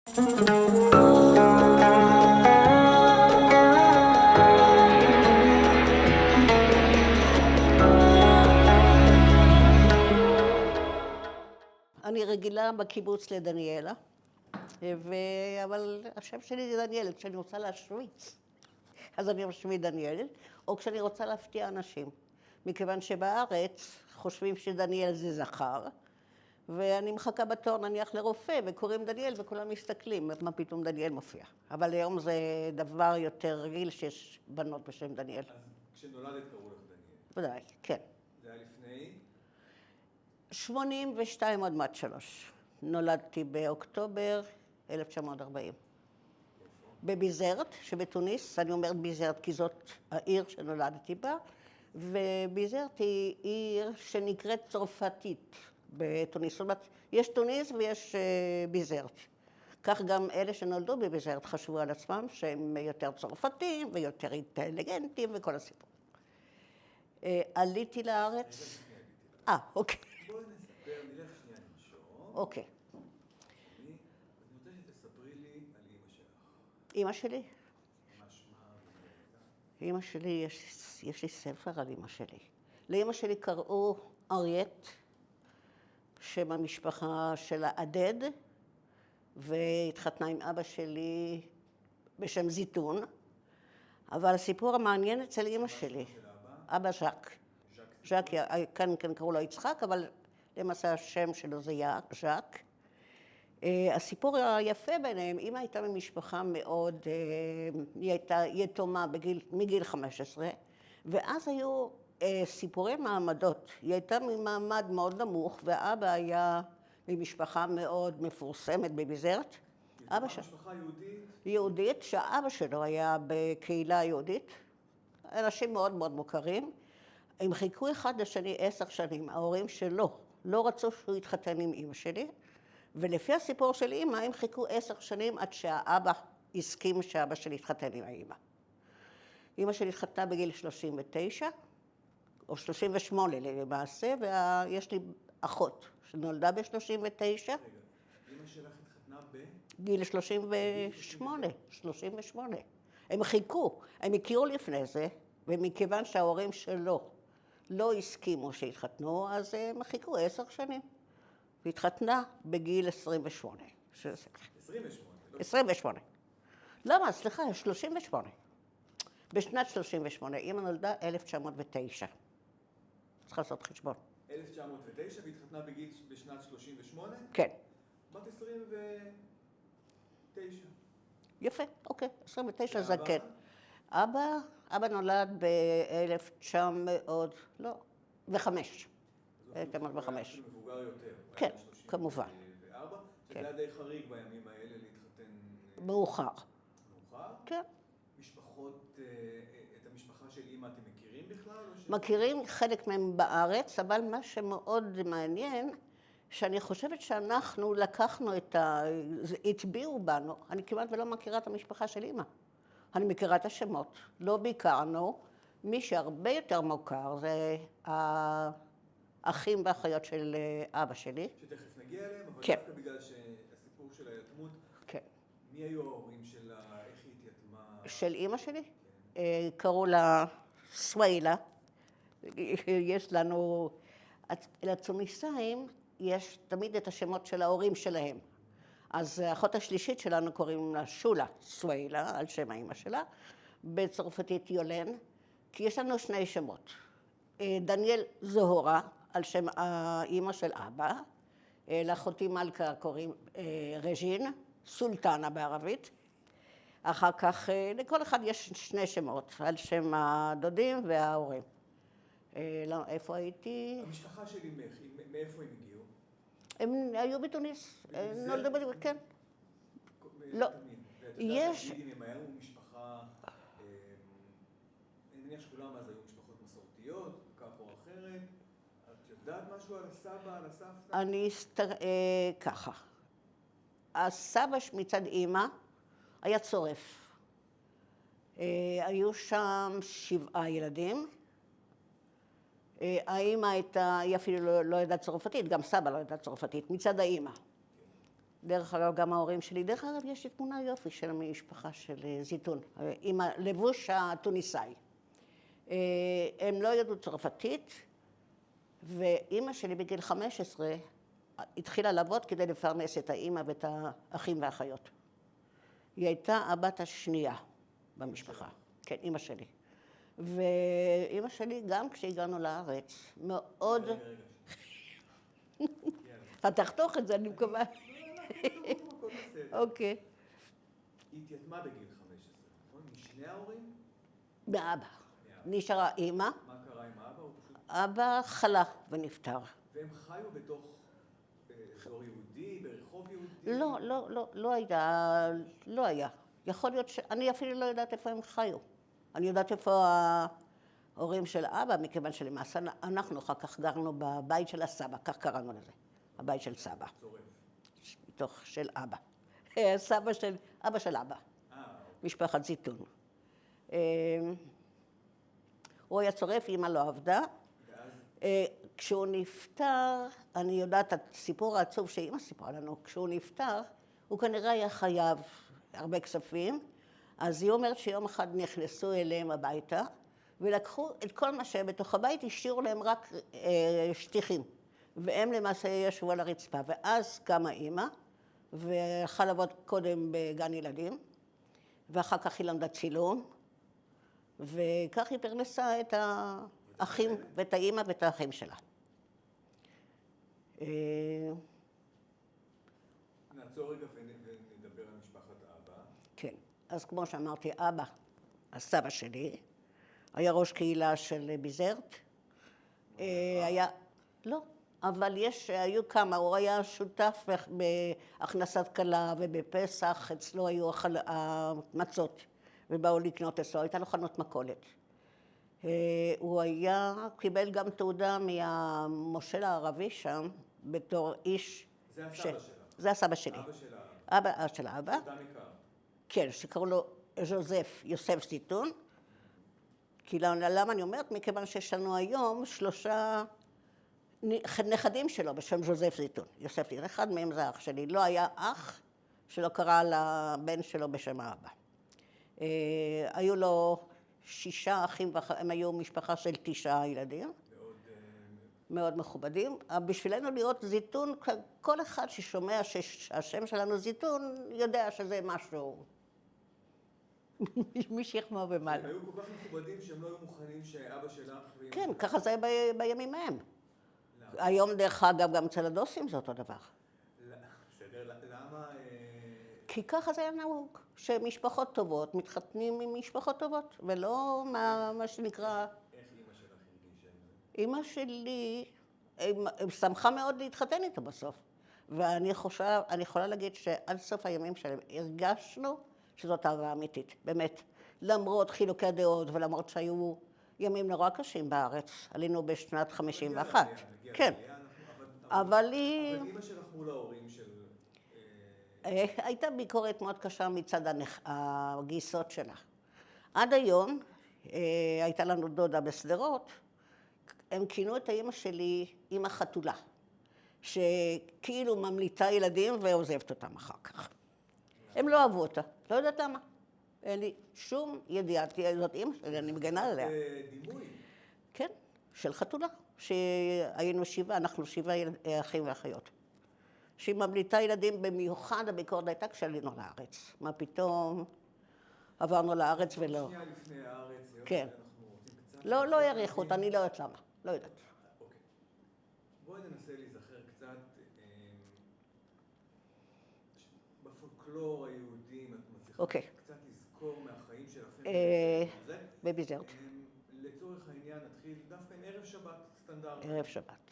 אני רגילה בקיבוץ לדניאלה, אבל השם שלי זה דניאל. כשאני רוצה להשוויץ, אז אני משמיד דניאל, או כשאני רוצה להפתיע אנשים. מכיוון שבארץ חושבים שדניאל זה זכר, ואני מחכה בתור נניח לרופא, וקוראים דניאל וכולם מסתכלים, מה פתאום דניאל מופיע. אבל היום זה דבר יותר רגיל שיש בנות בשם דניאל. אז כשנולדת קראו לך דניאל? ודאי, כן. זה היה לפני? 82 עד מת 3. נולדתי באוקטובר 1940. בביזרת שבתוניס, אני אומרת ביזרת כי זאת העיר שנולדתי בה, וביזרת היא עיר שנקראת צרפתית בתוניס. זאת אומרת, יש תוניס ויש ביזרת. כך גם אלה שנולדו בביזרת חשבו על עצמם שהם יותר צרפתים ויותר אינטליגנטים וכל הסיפור. עליתי לארץ... אוקיי. בואי נספר, נלך שנייה לנשום. אוקיי. אני רוצה שתספרי לי על אמא שלך. אמא שלי? מה שמה ומתה? אמא שלי, יש לי ספר על אמא שלי. לאמא שלי קראו אריאט, שם המשפחה שלה עדד, והתחתנה עם אבא שלי בשם זיתון. אבל הסיפור המעניין אצל אמא שלי, אבא ז'ק. ז'ק, כאן קראו לו יצחק, אבל למעשה השם שלו זה ז'ק. הסיפור היפה ביניהם, אמא הייתה ממשפחה מאוד, היא הייתה יתומה מגיל 15, ואז היו סיפורי מעמדות. היא הייתה ממעמד מאוד נמוך, ואבא היה ממשפחה מאוד מפורסמת בביזרת. משפחה יהודית? יהודית, שהאבא שלו היה בקהילה יהודית. אנשים מאוד מאוד מוכרים. הם חיכו אחד לשני 10 שנים, ההורים שלו לא רצו שהוא יתחתן עם אמא שלי, ולפי הסיפור של אמא, הם חיכו 10 שנים עד שהאבא הסכים שאבא שלי יתחתן עם האמא. אמא שלי התחתנה בגיל 39, או 38 למעשה, ויש לי אחות שנולדה ב-39. רגע, אמא שלך התחתנה גיל 38, 38. הם חיכו, הם הכירו לפני זה, ומכיוון שההורים שלו לא הסכימו שהתחתנו, אז הם חיכו 10 שנים. והתחתנה בגיל 28. 28? 28. למה? סליחה, 38. בשנת 38. אמא נולדה 1909. צריך לעשות חשבון. 1909 והתחתנה בשנת 38? כן. בת 29. יפה, אוקיי. 29 זה כן. אבא נולד ב-1905. מבוגר יותר. כן, כמובן. שזה היה די חריג בימים האלה להתחתן... מאוחר. מאוחר? כן. משפחות, את המשפחה של אמא אתם מכירים בכלל? מכירים חלק מהם בארץ, אבל מה שמאוד מעניין, שאני חושבת שאנחנו לקחנו הטביעו בנו, אני כמעט ולא מכירה את המשפחה של אמא. אני מכירה את השמות, לא ביקרנו. מי שהרבה יותר מוכר זה האחים והאחיות של אבא שלי. שתכף נגיע אליהם, אבל כן. דווקא בגלל שהסיפור של היתמות, כן. מי היו ההורים שלה, איך היא התייתמה? של אמא שלי? כן. קראו לה סווילה. יש לנו, לתוניסאים יש תמיד את השמות של ההורים שלהם. אז האחות השלישית שלנו קוראים לה שולה סווילה, על שם האמא שלה, בצרפתית יולן, כי יש לנו 2 שמות. דניאל זוהורה, על שם האמא של אבא, לאחותי מלכה קוראים רג'ין, סולטנה בערבית. אחר כך לכל אחד יש 2 שמות, על שם הדודים וההורים. איפה הייתי? המשפחה של אמך, מאיפה הם הגיעו? הם היו בתוניס, נולדו בתוניס, כן. לא. יש... תגידי, הם היו משפחה, אני מניח שכולם אז היו משפחות מסורתיות, כך או אחרת. את יודעת משהו על הסבא, על הסבתא? ככה. הסבא מצד אמא היה צורף. היו שם 7 ילדים. האמא הייתה, היא אפילו לא ידעה צרפתית, גם סבא לא ידעה צרפתית, מצד האמא. דרך אגב, גם ההורים שלי. דרך אגב, יש לי תמונה יופי של המשפחה של זיתון, עם הלבוש התוניסאי. הם לא ידעו צרפתית, ואימא שלי בגיל 15 התחילה לעבוד כדי לפרנס את האימא ואת האחים והאחיות. היא הייתה הבת השנייה במשפחה. כן, אימא שלי. ואימא שלי, גם כשהגענו לארץ, מאוד... תחתוך את זה, אני מקווה. אוקיי. היא התייתמה בגיל 15, נכון? משני ההורים? מאבא. נשארה אימא. מה קרה עם האבא? הוא פשוט... אבא חלה ונפטר. והם חיו בתוך אזור יהודי, ברחוב יהודי? לא היה. יכול להיות אני אפילו לא יודעת איפה הם חיו. אני יודעת איפה ההורים של אבא, מכיוון שלמעשה אנחנו אחר כך גרנו בבית של הסבא, כך קראנו לזה, הבית של סבא. צורף. מתוך של אבא. אבא של אבא. משפחת זיתון. הוא היה צורף, אמא לא עבדה. כשהוא נפטר, אני יודעת את הסיפור העצוב שאמא סיפרה לנו, כשהוא נפטר, הוא כנראה היה חייב הרבה כספים, אז היא אומרת שיום אחד נכנסו אליהם הביתה, ולקחו את כל מה שהיה בתוך הבית, השאירו להם רק שטיחים, והם למעשה ישבו על הרצפה, ואז קמה אמא, והלכה לעבוד קודם בגן ילדים, ואחר כך היא למדה צילום, וכך היא פרנסה את האחים ואת האמא ואת האחים שלה. נעצור רגע ונדבר על משפחת אבא. כן, אז כמו שאמרתי, אבא, הסבא שלי, היה ראש קהילה של ביזרט. היה, לא, אבל היו כמה, הוא היה שותף בהכנסת כלה ובפסח, אצלו היו המצות, ובאו לקנות אצלו, הייתה לו חנות מכולת. הוא קיבל גם תעודה מהמושל הערבי שם, בתור איש... זה הסבא שלה. זה הסבא שלי. אבא של אבא של האבא. תודה מכר. כן, שקראו לו יוסף זיתון. כי למה אני אומרת? מכיוון שיש לנו היום 3 נכדים שלו בשם ז'וזף זיתון. יוסף זיתון. אחד מהם זה אח שלי. לא היה אח שלא קרא לבן שלו בשם האבא. היו לו 6 אחים, הם היו משפחה של 9 ילדים. מאוד מכובדים. בשבילנו לראות זיתון, כל אחד ששומע שהשם שלנו זיתון, יודע שזה משהו. משכמו ומעלה. הם היו כל כך מכובדים שהם לא היו מוכנים שאבא שלך... כן, ככה זה בימים ההם. היום דרך אגב גם אצל הדוסים זה אותו דבר. בסדר, למה... כי ככה זה היה נהוג, שמשפחות טובות מתחתנים עם משפחות טובות, ולא מה שנקרא... איך אימא שלך הרגישה עם זה? אימא שלי שמחה מאוד להתחתן איתו בסוף. ואני יכולה להגיד שעד סוף הימים שלהם הרגשנו שזאת אהבה אמיתית, באמת. למרות חילוקי הדעות ולמרות שהיו ימים נורא קשים בארץ, עלינו בשנת 51. כן. אבל היא... אבל אימא שלך מול ההורים של... הייתה ביקורת מאוד קשה מצד הגיסות שלה. עד היום הייתה לנו דודה בשדרות, הם כינו את האמא שלי אמא חתולה, שכאילו ממליטה ילדים ועוזבת אותם אחר כך. הם לא אהבו אותה, לא יודעת למה. אין לי שום ידיעה, זאת אמא שלי, אני מגנה עליה. דימוי. כן, של חתולה, שהיינו 7, אנחנו 7 אחים ואחיות. שהיא ממליטה ילדים, במיוחד הביקורת הייתה כשעלינו לארץ. מה פתאום עברנו לארץ ולא... שנייה לפני הארץ, כן. אנחנו רוצים קצת... לא העריכו אותה, אני לא יודעת למה, לא יודעת. אוקיי. בואי ננסה להיזכר קצת בפולקלור היהודי, אם את מצליחה קצת לזכור מהחיים שלכם. בביזרט. לצורך העניין נתחיל דווקא עם ערב שבת סטנדרטי. ערב שבת.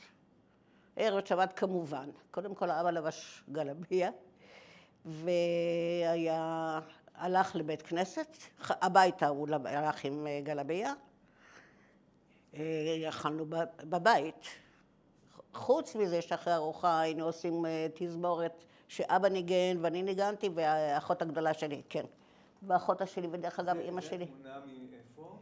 ערב שבת כמובן. קודם כל האבא לבש גלביה, הלך לבית כנסת, הביתה הוא הלך עם גלביה, אכלנו בבית. חוץ מזה שאחרי ארוחה היינו עושים תזמורת שאבא ניגן ואני ניגנתי והאחות הגדולה שלי, כן. והאחות שלי ודרך אגב אמא שלי. זה תמונה מאיפה?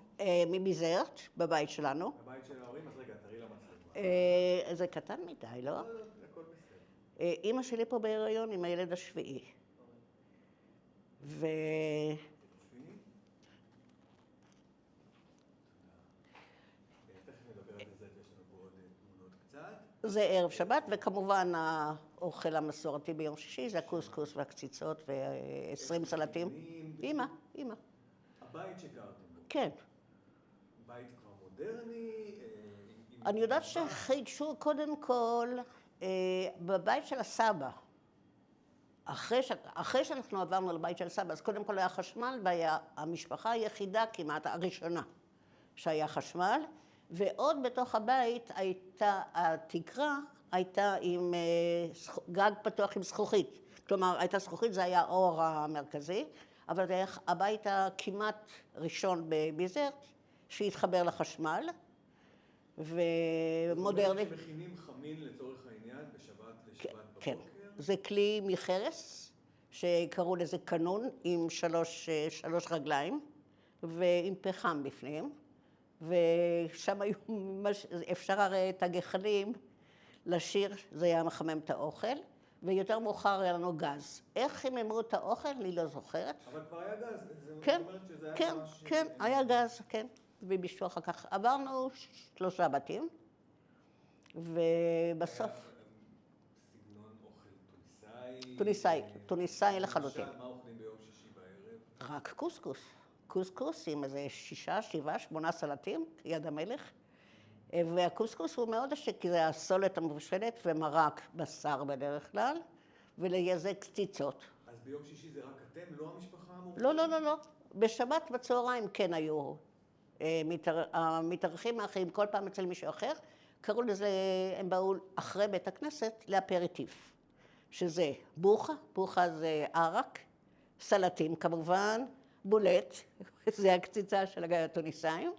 מביזרט, בבית שלנו. בבית של ההורים? אז רגע, תראי למצלמה. זה קטן מדי, לא? הכל בסדר. אימא שלי פה בהיריון עם הילד השביעי. תכף נדבר על זה, יש לנו פה עוד תמונות קצת. זה ערב שבת, וכמובן האוכל המסורתי ביום שישי זה הקוסקוס והקציצות ו20 סלטים. אימא. הבית שגרתם בו. כן. בית כבר מודרני? אני יודעת שחידשו קודם כל בבית של הסבא. אחרי שאנחנו עברנו לבית של סבא, אז קודם כל היה חשמל, והיה המשפחה היחידה כמעט הראשונה שהיה חשמל, ועוד בתוך הבית הייתה, התקרה הייתה עם גג פתוח עם זכוכית. כלומר, הייתה זכוכית, זה היה האור המרכזי, אבל זה היה הבית הכמעט ראשון בביזרט, שהתחבר לחשמל, ומודרני. זאת אומרת שמכינים חמין לצורך העניין לשבת כן. בבוקר? זה כלי מחרס, שקראו לזה קנון, עם שלוש רגליים, ועם פחם בפנים. ושם היו, אפשר הרי את הגחלים לשיר, זה היה מחמם את האוכל, ויותר מאוחר היה לנו גז. איך חיממו את האוכל? אני לא זוכרת. אבל כבר היה גז, כן, זאת אומרת שזה היה כן, ממש... כן, היה גז, כן. ובישלו אחר כך. עברנו 3 בתים, ובסוף... סגנון אוכל טוניסאי לחלוטין. למשל, מה אוכלים ביום שישי בערב? רק קוסקוס. קוסקוס עם איזה 6, 7, 8 סלטים, יד המלך. והקוסקוס הוא מאוד עשיר, כי זה הסולת המבושלת ומרק בשר בדרך כלל, ולייזה קציצות. אז ביום שישי זה רק אתם, לא המשפחה המורחבת? לא. בשבת בצהריים כן היו המתארחים האחרים, כל פעם אצל מישהו אחר. קראו לזה, הם באו אחרי בית הכנסת לאפריטיף, שזה בוכה זה ערק, סלטים כמובן, בולט, זה הקציצה של הטוניסאים,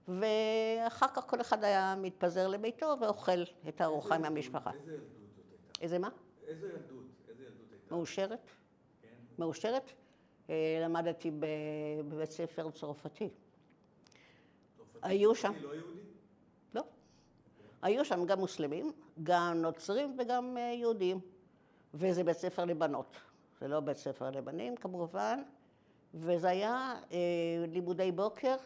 ואחר כך כל אחד היה מתפזר לביתו ואוכל את הארוחה עם המשפחה. איזה ילדות זאת הייתה? איזה מה? איזה ילדות הייתה? מאושרת. כן. מאושרת. למדתי בבית ספר צרפתי. היו שם. לא יהודי? לא. היו שם גם מוסלמים, גם נוצרים וגם יהודים. וזה בית ספר לבנות. זה לא בית ספר לבנים כמובן. וזה היה לימודי בוקר,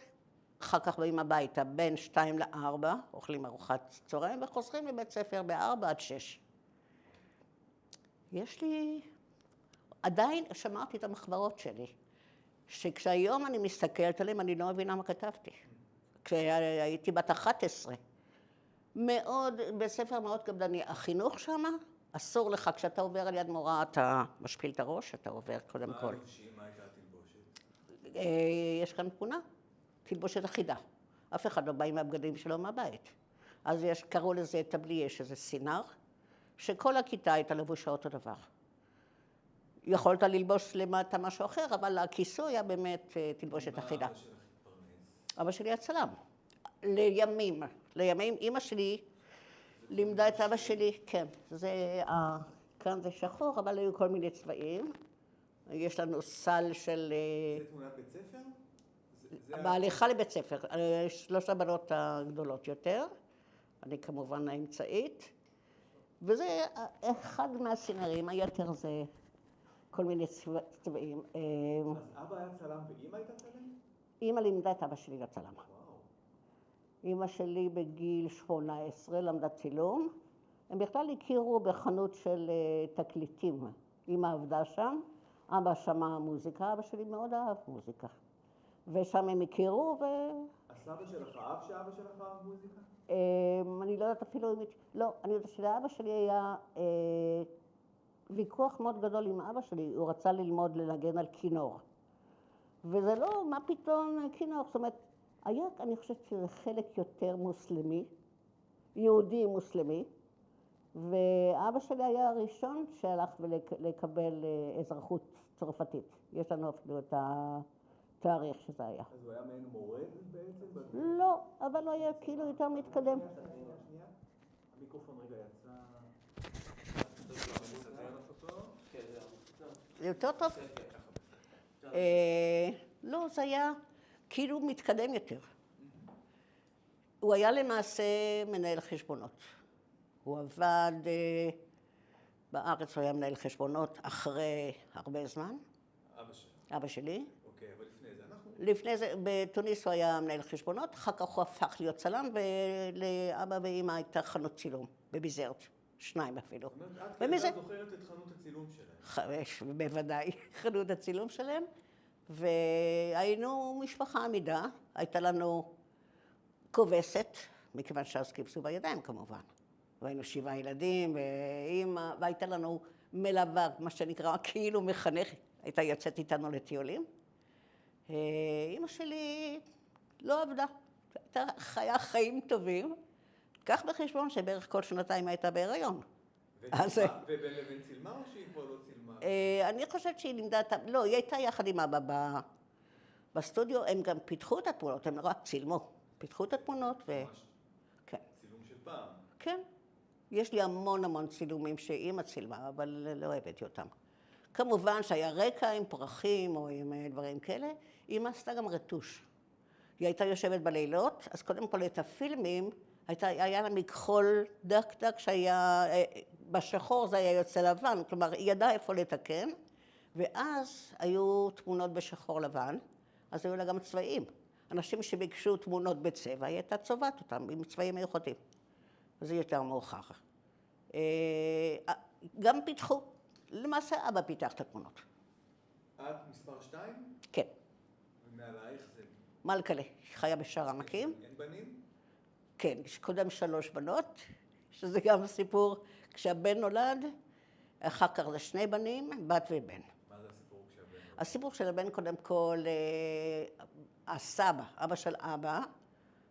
אחר כך באים הביתה בין 2 ל-4, אוכלים ארוחת צהריים וחוזרים לבית ספר ב-4 עד 6. יש לי... עדיין שמרתי את המחברות שלי, שכשהיום אני מסתכלת עליהם אני לא מבינה מה כתבתי. כשהייתי בת 11, בית ספר מאוד קפדני. החינוך שם, אסור לך, כשאתה עובר על יד מורה אתה משפיל את הראש, אתה עובר קודם כל. מה הייתה התלבושת? יש כאן תמונה, תלבושת אחידה. אף אחד לא בא עם הבגדים שלו מהבית. אז קראו לזה טבליה, שזה סינר, שכל הכיתה הייתה לבושה אותו דבר. יכולת ללבוש למטה משהו אחר, אבל הכיסוי היה באמת תלבושת אחידה. אבא שלך התפרנס? אבא שלי היה צלם. לימים, אמא שלי לימדה את אבא שלי, כן, כאן זה שחור, אבל היו כל מיני צבעים. יש לנו סל של... זה תמונת בית ספר? בהליכה לבית ספר, 3 הבנות הגדולות יותר, אני כמובן האמצעית, וזה אחד מהסינרים, היתר זה כל מיני צבעים. אז אבא היה צלם ואמא הייתה צלם? אמא לימדה את אבא שלי לצלם. וואו. אמא שלי בגיל 18 למדה צילום. הם בכלל הכירו בחנות של תקליטים. אמא עבדה שם, אבא שמע מוזיקה, אבא שלי מאוד אהב מוזיקה. ושם הם הכירו הסבא שלך אהב שאבא שלך אהב מוזיקה? אני לא יודעת אפילו אם... לא, אני יודעת שלאבא שלי היה ויכוח מאוד גדול עם אבא שלי, הוא רצה ללמוד לנגן על כינור. וזה לא, מה פתאום כינור? זאת אומרת, אני חושבת שזה חלק יותר מוסלמי, יהודי מוסלמי, ואבא שלי היה הראשון שהלך לקבל אזרחות צרפתית. יש לנו אפילו את התאריך שזה היה. אז הוא היה מעין מורד בעצם? לא, אבל הוא היה כאילו יותר מתקדם. שנייה. המיקרופון רגע יצא... זה יותר טוב? לא, זה היה כאילו מתקדם יותר. הוא היה למעשה מנהל חשבונות. הוא עבד בארץ הוא היה מנהל חשבונות אחרי הרבה זמן, אבא שלך. אבא שלי. אוקיי, אבל לפני זה אנחנו... לפני זה, בתוניס הוא היה מנהל חשבונות, אחר כך הוא הפך להיות צלם, ולאבא ואמא הייתה חנות צילום, בביזרט, 2 אפילו. זאת אומרת, את כילדה זוכרת את חנות הצילום שלהם. בוודאי, חנות הצילום שלהם, והיינו משפחה עמידה, הייתה לנו כובסת, מכיוון שאז קיבצו בידיים כמובן. והיינו 7 ילדים, ואמא, והייתה לנו מלווה, מה שנקרא, כאילו מחנכת, הייתה יוצאת איתנו לטיולים. אמא שלי לא עבדה, הייתה חיה חיים טובים. קח בחשבון שבערך כל 2 הייתה בהיריון. ובין לבין צילמה או שהיא כבר לא צילמה? אני חושבת שהיא לימדה את... לא, היא הייתה יחד עם אבא בסטודיו, הם גם פיתחו את התמונות, הם רק צילמו. פיתחו את התמונות ו... ממש. כן. צילום של פעם. כן. יש לי המון צילומים שאמא צילמה, אבל לא הבאתי אותם. כמובן שהיה רקע עם פרחים או עם דברים כאלה, אמא עשתה גם רטוש. היא הייתה יושבת בלילות, אז קודם כל את הפילמים, היה לה מכחול דק שהיה, בשחור זה היה יוצא לבן, כלומר היא ידעה איפה לתקן, ואז היו תמונות בשחור לבן, אז היו לה גם צבעים. אנשים שביקשו תמונות בצבע, היא הייתה צובעת אותם עם צבעים מיוחדים. זה יותר מאוחר. גם פיתחו, למעשה אבא פיתח את התמונות. את מספר 2? כן. ומעלייך זה... מלכלה, חיה בשער עמקים. אין בנים? כן, יש קודם 3 בנות, שזה גם סיפור, כשהבן נולד, אחר כך זה 2 בנים, בת ובן. מה זה הסיפור כשהבן נולד? הסיפור של הבן קודם כל, הסבא, אבא של אבא,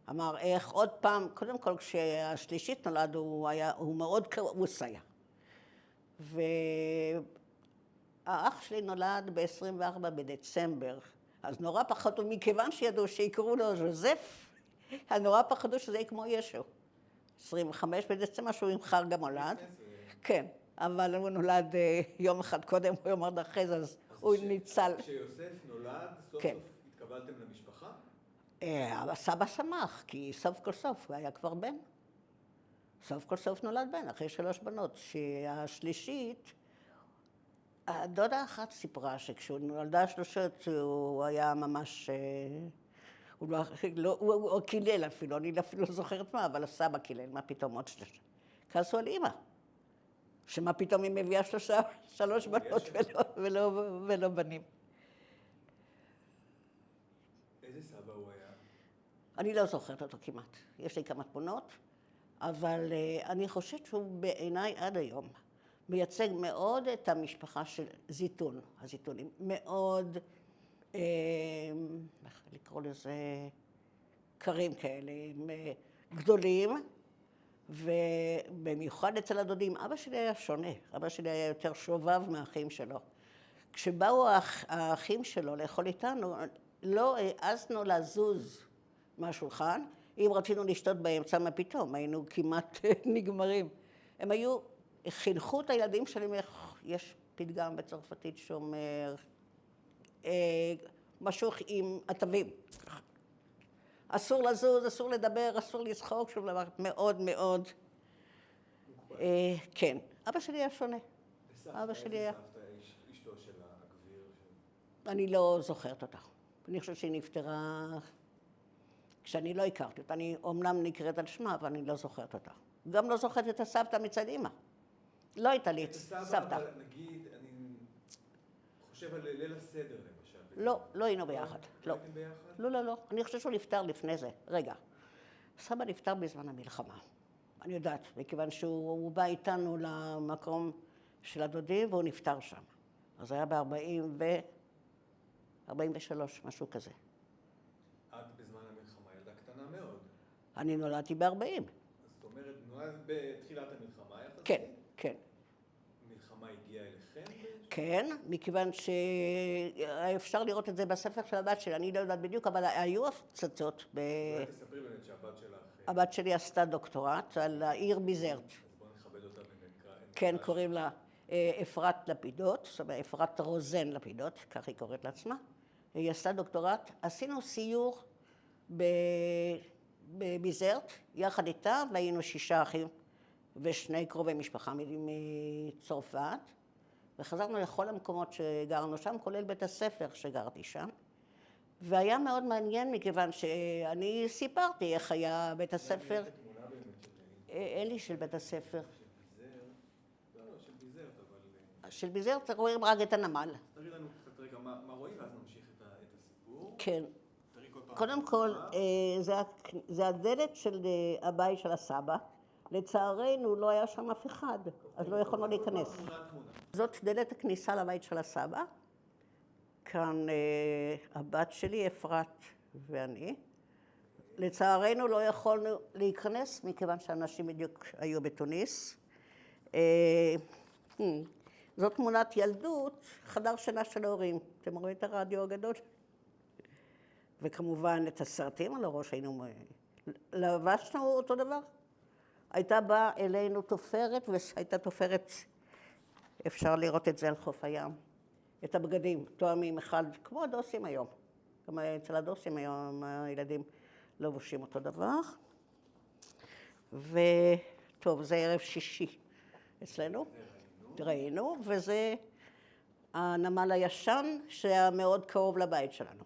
אמר איך עוד פעם, קודם כל כשהשלישית נולד הוא מאוד כעוס היה. והאח שלי נולד ב-24 בדצמבר, אז נורא פחדו, מכיוון שידעו שיקראו לו ז'וזף, אז נורא פחדו שזה יהיה כמו ישו. 25 בדצמבר שהוא עם חג המולד. כן, אבל הוא נולד יום אחד קודם, הוא יום אחד אחרי זה, אז הוא ניצל. כשיוסף נולד, סוף כן. סוף התקבלתם למשפחה? הסבא שמח, כי סוף כל סוף הוא היה כבר בן. סוף כל סוף נולד בן, אחרי 3 בנות. שהשלישית, הדודה אחת סיפרה שכשהוא נולדה השלישית הוא היה ממש... הוא קילל אפילו, אני אפילו לא זוכרת מה, אבל הסבא קילל, מה פתאום עוד 3? כעסו על אמא, שמה פתאום היא מביאה 3 בנות ולא בנים. איזה סבא הוא היה? אני לא זוכרת אותו כמעט, יש לי כמה תמונות, אבל אני חושבת שהוא בעיניי עד היום מייצג מאוד את המשפחה של זיתון, הזיתונים, מאוד, איך לקרוא לזה, קרים כאלה, גדולים, ובמיוחד אצל הדודים. אבא שלי היה שונה, אבא שלי היה יותר שובב מהאחים שלו. כשבאו האחים שלו לאכול איתנו, לא העזנו לזוז מהשולחן, אם רצינו לשתות באמצע, מה פתאום, היינו כמעט נגמרים. הם היו, חינכו את הילדים שלי, יש פתגם בצרפתית שאומר, משהו עם עטבים. אסור לזוז, אסור לדבר, אסור לצחוק, שוב דבר מאוד מאוד, כן. אבא שלי היה שונה. אבא שלי היה... וסבתא, אשתו של הגביר? אני לא זוכרת אותה. אני חושבת שהיא נפטרה כשאני לא הכרתי אותה. אני אומנם נקראת על שמה, אבל אני לא זוכרת אותה. גם לא זוכרת את הסבתא מצד אמא. לא הייתה לי את סבתא. אבל נגיד, אני חושב על ליל הסדר למשל. לא, לא היינו ביחד. לא הייתם ביחד? לא. אני חושבת שהוא נפטר לפני זה. רגע. סבא נפטר בזמן המלחמה. אני יודעת, מכיוון שהוא בא איתנו למקום של הדודים, והוא נפטר שם. אז זה היה ב-43, משהו כזה. את בזמן המלחמה ילדה קטנה מאוד. אני נולדתי ב-40. אז זאת אומרת, נולדת בתחילת המלחמה יחד? כן. המלחמה הגיעה אליכם? כן, מכיוון שאפשר לראות את זה בספר של הבת שלי, אני לא יודעת בדיוק, אבל היו הפצצות. אולי תספרי באמת שהבת שלך... הבת שלי עשתה דוקטורט על העיר ביזרט. אז בואו נכבד אותה ונקרא... כן, קוראים לה אפרת לפידות, זאת אומרת, אפרת רוזן לפידות, כך היא קוראת לעצמה. היא עשתה דוקטורט. עשינו סיור בביזרט, יחד איתה, והיינו 6 אחים ושני קרובי משפחה מצרפת, וחזרנו לכל המקומות שגרנו שם, כולל בית הספר שגרתי שם. והיה מאוד מעניין מכיוון שאני סיפרתי איך היה בית הספר. יש תמונה באמת של... אין לי של בית הספר. של ביזר, לא, של ביזר, אבל... של ביזר רואים רק את הנמל. תראי לנו קצת רגע מה רואים, ואז נמשיך את הסיפור. כן. תראי כל פעם. קודם כל, זה הדלת של הבית של הסבא. לצערנו לא היה שם אף אחד, אז לא יכולנו להיכנס. זאת דלת הכניסה לבית של הסבא. כאן הבת שלי, אפרת ואני. לצערנו לא יכולנו להיכנס, מכיוון שאנשים בדיוק היו בתוניס. זאת תמונת ילדות, חדר שינה של ההורים. אתם רואים את הרדיו הגדול? וכמובן את הסרטים על הראש היינו... לבשנו אותו דבר. הייתה באה אלינו תופרת, והייתה תופרת, אפשר לראות את זה על חוף הים. את הבגדים, תואמים אחד, כמו הדוסים היום. גם אצל הדוסים היום הילדים לובשים אותו דבר. וטוב, זה ערב שישי אצלנו. ראינו, וזה הנמל הישן שהיה מאוד קרוב לבית שלנו.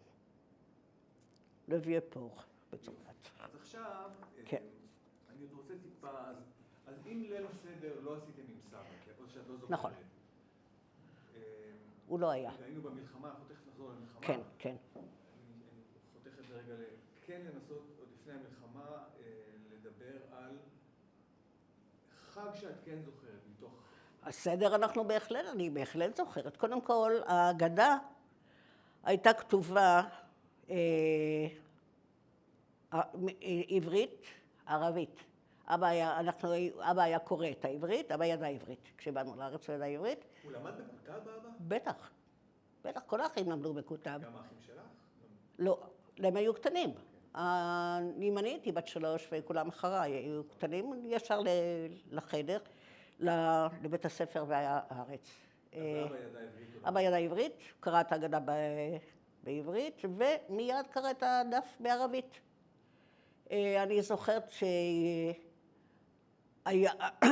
לוויה פור, בצרפת. אז עכשיו, כן. אני עוד רוצה טיפה, אז אם ליל הסדר לא עשיתם עם סבא, או שאת לא זוכרת. נכון. הוא לא היה. היינו במלחמה, אנחנו תכף נחזור למלחמה. כן, כן. אני חותך את זה רגע כן לנסות עוד לפני המלחמה לדבר על חג שאת כן זוכרת מתוך... הסדר אני בהחלט זוכרת. קודם כל, ההגדה הייתה כתובה עברית, ערבית. אבא היה קורא את העברית, אבא ידע עברית. כשבאנו לארץ הוא ידע עברית. הוא למד בכותב, אבא? בטח. בטח, כל האחים למדו בכותב. גם האחים שלך? לא, הם היו קטנים. אני הייתי בת 3 וכולם אחריי היו קטנים, ישר לחדר, לבית הספר והארץ. אז אבא ידע עברית? אבא ידע עברית, קרא את ההגדה בעברית, ומיד קרא את הדף בערבית. אני זוכרת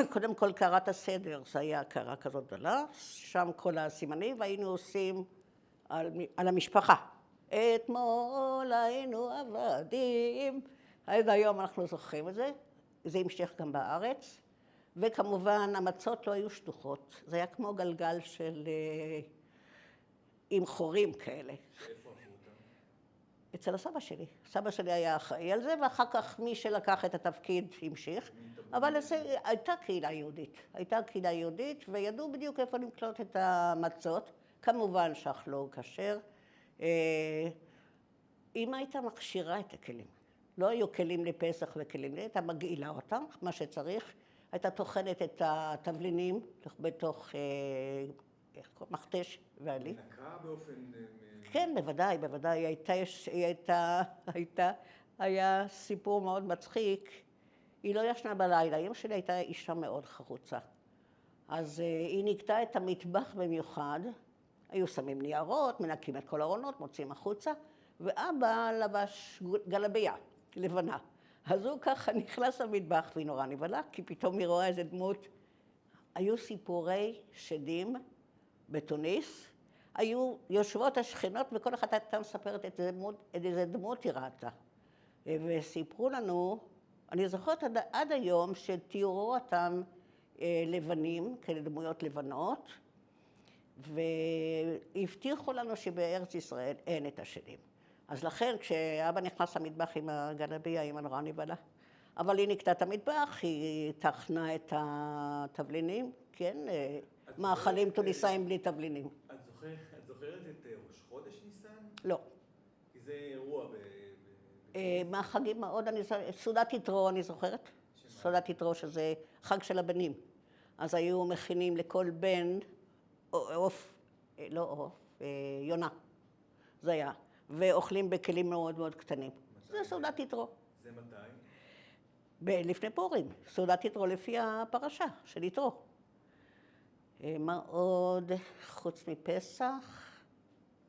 קודם כל קראת הסדר, זה היה קרא כזאת גדולה, שם כל הסימנים, והיינו עושים על המשפחה. אתמול היינו עבדים, עד היום אנחנו זוכרים את זה, זה המשיך גם בארץ, וכמובן המצות לא היו שטוחות, זה היה כמו גלגל של... עם חורים כאלה. איפה עברו אותם? אצל הסבא שלי. סבא שלי היה אחראי על זה, ואחר כך מי שלקח את התפקיד המשיך. אבל הייתה קהילה יהודית. הייתה קהילה יהודית, וידעו בדיוק איפה לקלוט את המצות. כמובן שאכלו כשר. אמא הייתה מכשירה את הכלים. לא היו כלים לפסח וכלים, הייתה מגעילה אותם, מה שצריך. הייתה טוחנת את התבלינים בתוך מכתש ועלי. נקה באופן... כן, בוודאי, בוודאי. היה סיפור מאוד מצחיק. היא לא ישנה בלילה. אמא שלי הייתה אישה מאוד חרוצה. אז היא נקטה את המטבח במיוחד. היו שמים ניירות, מנקים את כל הארונות, מוצאים החוצה, ואבא לבש גלבייה, לבנה. אז הוא ככה נכנס למטבח והיא נורא נבהלה, כי פתאום היא רואה איזה דמות. היו סיפורי שדים בתוניס, היו יושבות השכנות וכל אחת הייתה מספרת את איזה דמות היא ראתה. וסיפרו לנו, אני זוכרת עד היום שתיארו אותם לבנים, כאלה דמויות לבנות, והבטיחו לנו שבארץ ישראל אין את השדים. אז לכן כשאבא נכנס למטבח עם הגלבייה, אמא נורא נבהלה. אבל היא נקטה את המטבח, היא תכנה את התבלינים, כן, מאכלים תוניסאים בלי תבלינים. את זוכרת את ראש חודש ניסן? לא. כי זה אירוע מהחגים מאוד, סעודת יתרו אני זוכרת. סעודת יתרו שזה חג של הבנים. אז היו מכינים לכל בן עוף, לא עוף, יונה. זה היה. ואוכלים בכלים מאוד מאוד קטנים. זה סעודת יתרו. זה מתי? לפני פורים. סעודת יתרו לפי הפרשה של יתרו. מה עוד חוץ מפסח?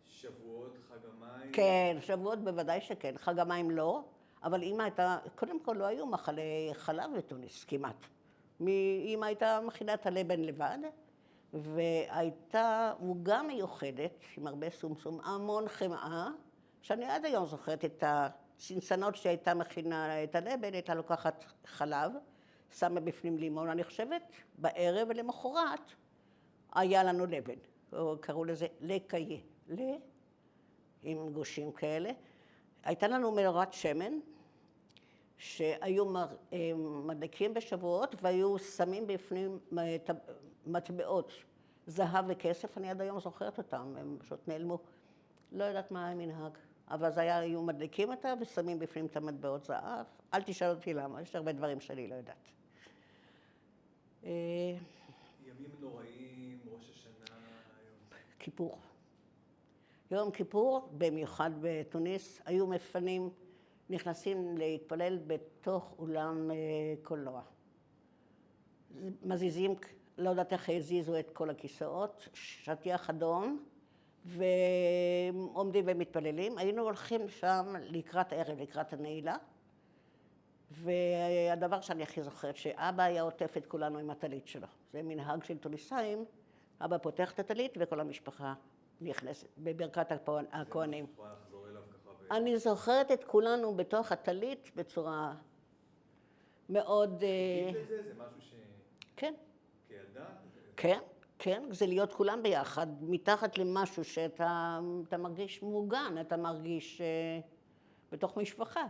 שבועות, חג המים? כן, שבועות בוודאי שכן. חג המים לא, אבל אמא הייתה, קודם כל לא היו מחלי חלב בתוניס, כמעט. אמא הייתה מכינה את הלבן לבד, והייתה עוגה מיוחדת עם הרבה סומסום, המון חמאה, שאני עד היום זוכרת את הצנצנות שהייתה מכינה את הלבן, הייתה לוקחת חלב, שמה בפנים לימון, אני חושבת, בערב ולמחרת היה לנו לבן, או קראו לזה לקיה, עם גושים כאלה. הייתה לנו מנורת שמן, שהיו מדליקים בשבועות והיו שמים בפנים מטבעות זהב וכסף, אני עד היום זוכרת אותם, הם פשוט נעלמו. לא יודעת מה המנהג, אבל זה היה, היו מדליקים אותה ושמים בפנים את המטבעות זהב. אל תשאל אותי למה, יש הרבה דברים שאני לא יודעת. ימים נוראים, ראש השנה, יום כיפור. יום כיפור, במיוחד בתוניס, היו מפנים, נכנסים להתפלל בתוך אולם קולנוע. מזיזים, לא יודעת איך הזיזו את כל הכיסאות, שטיח אדום, ועומדים ומתפללים. היינו הולכים שם לקראת ערב, לקראת הנעילה, והדבר שאני הכי זוכרת, שאבא היה עוטף את כולנו עם הטלית שלו. זה מנהג של תוניסאים, אבא פותח את הטלית וכל המשפחה נכנסת בברכת הכהנים. אני זוכרת את כולנו בתוך הטלית בצורה מאוד... תגיד לזה, זה משהו ש... כן. כילדה? כן, כן, זה להיות כולם ביחד, מתחת למשהו שאתה מרגיש מוגן, אתה מרגיש בתוך משפחה.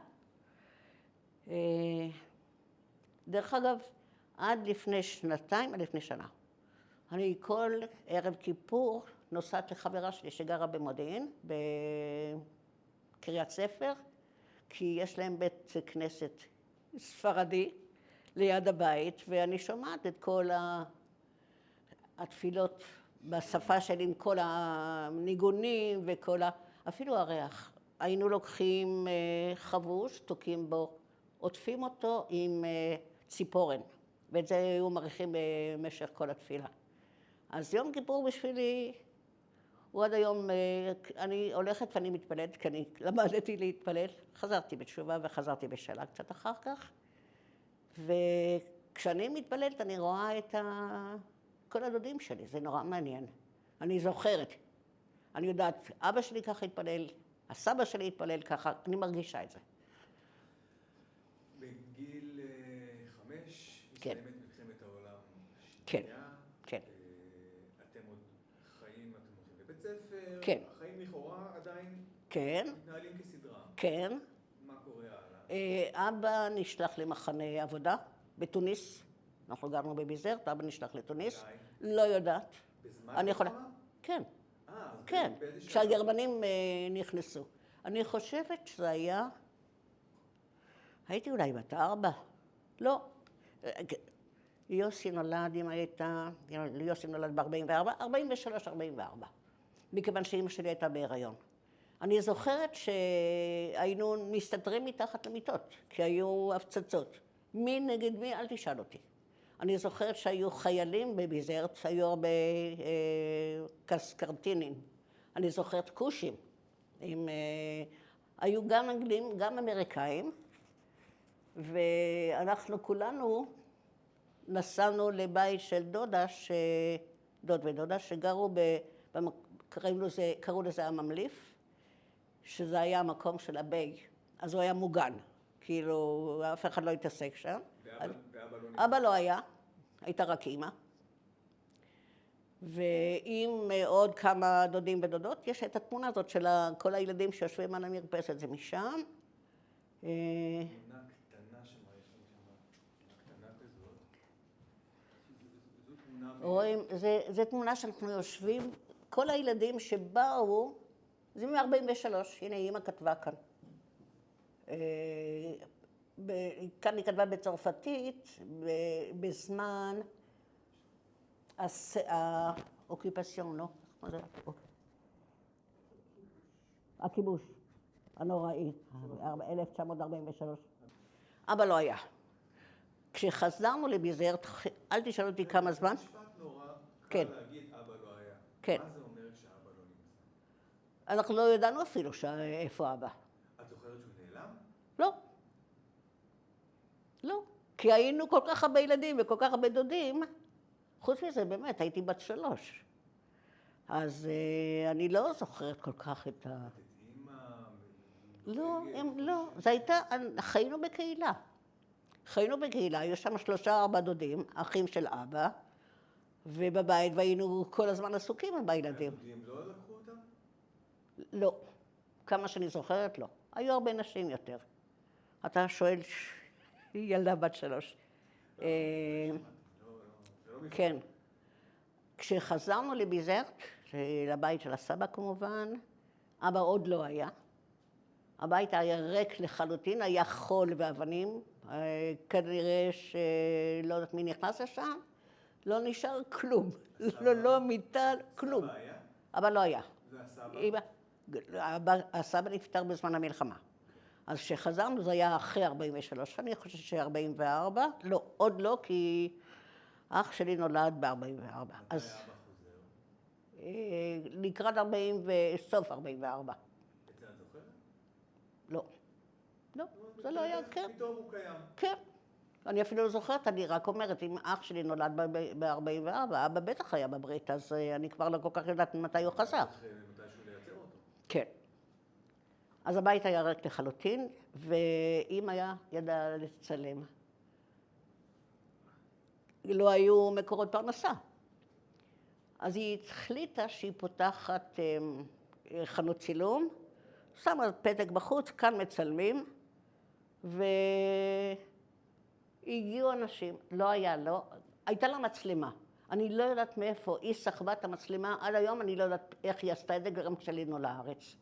דרך אגב, עד לפני שנתיים, עד לפני שנה, אני כל ערב כיפור נוסעת לחברה שלי שגרה במודיעין, בקריית ספר, כי יש להם בית כנסת ספרדי ליד הבית, ואני שומעת את כל התפילות בשפה שלי עם כל הניגונים וכל אפילו הריח. היינו לוקחים חבוש, תוקעים בו, עוטפים אותו עם ציפורן, ואת זה היו מריחים במשך כל התפילה. אז יום כיפור בשבילי, הוא עד היום, אני הולכת ואני מתפללת, כי אני למדתי להתפלל, חזרתי בתשובה וחזרתי בשאלה קצת אחר כך, וכשאני מתפללת אני רואה את כל הדודים שלי, זה נורא מעניין. אני זוכרת, אני יודעת, אבא שלי ככה התפלל, הסבא שלי התפלל ככה, אני מרגישה את זה. בגיל 5, כן. מסתיימת מלחמת העולם כן, השנייה. כן. אתם עוד חיים, אתם הולכים לבית ספר. כן. החיים לכאורה עדיין כן. מתנהלים כסדרה. כן. מה קורה הלאה? אבא נשלח למחנה עבודה בתוניס, אנחנו גרנו בביזרט, אבא נשלח לתוניס, לא יודעת. בזמן אני יכולה... מלחמה? כן, אז כן, באיזה שנה? כשהגרמנים נכנסו. אני חושבת שזה היה, הייתי אולי בת 4, לא. יוסי נולד, אמא הייתה, יוסי נולד ב-44, 43, 44, מכיוון שאמא שלי הייתה בהיריון. אני זוכרת שהיינו מסתתרים מתחת למיטות, כי היו הפצצות. מי נגד מי? אל תשאל אותי. אני זוכרת שהיו חיילים בביזרט, היו הרבה קרטינים. אני זוכרת כושים. היו גם אנגלים, גם אמריקאים, ואנחנו כולנו נסענו לבית של דוד ודודה, שגרו, קראו לזה הממליף, שזה היה המקום של הביי, אז הוא היה מוגן, כאילו אף אחד לא התעסק שם. אבא לא היה, הייתה רק אמא. ועם עוד כמה דודים ודודות, יש את התמונה הזאת של כל הילדים שיושבים על המרפסת, זה משם. תמונה קטנה שמראה שם, קטנה כזאת. זו תמונה... רואים, זו תמונה שאנחנו יושבים, כל הילדים שבאו, זה מ-43, הנה אמא כתבה כאן. כאן היא כתבה בצרפתית, בזמן האוקיפציון, לא? הכיבוש הנוראי, 1943. אבא לא היה. כשחזרנו לביזרט, אל תשאל אותי כמה זמן. משפט נורא כן. קל להגיד אבא לא היה. כן. מה זה אומר שאבא לא נמצא? אנחנו לא ידענו אפילו איפה אבא. את זוכרת שהוא נעלם? לא. לא. כי היינו כל כך הרבה ילדים וכל כך הרבה דודים. חוץ מזה, באמת, הייתי בת 3. אז אני לא זוכרת כל כך את ה... את אימא, לא, לא. זה הייתה, חיינו בקהילה. חיינו בקהילה, היו שם 3-4 דודים, אחים של אבא, ובבית, והיינו כל הזמן עסוקים בילדים. הדודים לא לקחו אותם? לא. כמה שאני זוכרת, לא. היו הרבה נשים יותר. אתה שואל, היא ילדה בת 3. כן. כשחזרנו לביזרט, לבית של הסבא כמובן, אבא עוד לא היה. הבית היה ריק לחלוטין, היה חול ואבנים. כנראה שלא יודעת מי נכנס לשם, לא נשאר כלום. לא מיטה, כלום. הסבא היה? אבל לא היה. והסבא? הסבא נפטר בזמן המלחמה. אז כשחזרנו זה היה אחרי 43, אני חושבת ש-44. לא, עוד לא, כי אח שלי נולד ב-44. אז אבא חוזר? לקראת סוף 44. את זה את זוכרת? לא. לא, זה לא היה, כן. פתאום הוא קיים. כן. אני אפילו לא זוכרת, אני רק אומרת, אם אח שלי נולד ב-44, אבא בטח היה בברית, אז אני כבר לא כל כך יודעת מתי הוא חזר. מתישהו לייצר אותו. כן. אז הבית היה ריק לחלוטין, ואמא ידעה לצלם. לא היו מקורות פרנסה. אז היא החליטה שהיא פותחת חנות צילום, שמה פתק בחוץ, כאן מצלמים, והגיעו אנשים, לא היה, לא, הייתה לה מצלמה. אני לא יודעת מאיפה, היא סחבה את המצלמה, עד היום אני לא יודעת איך היא עשתה את זה, גם כשעלינו לארץ.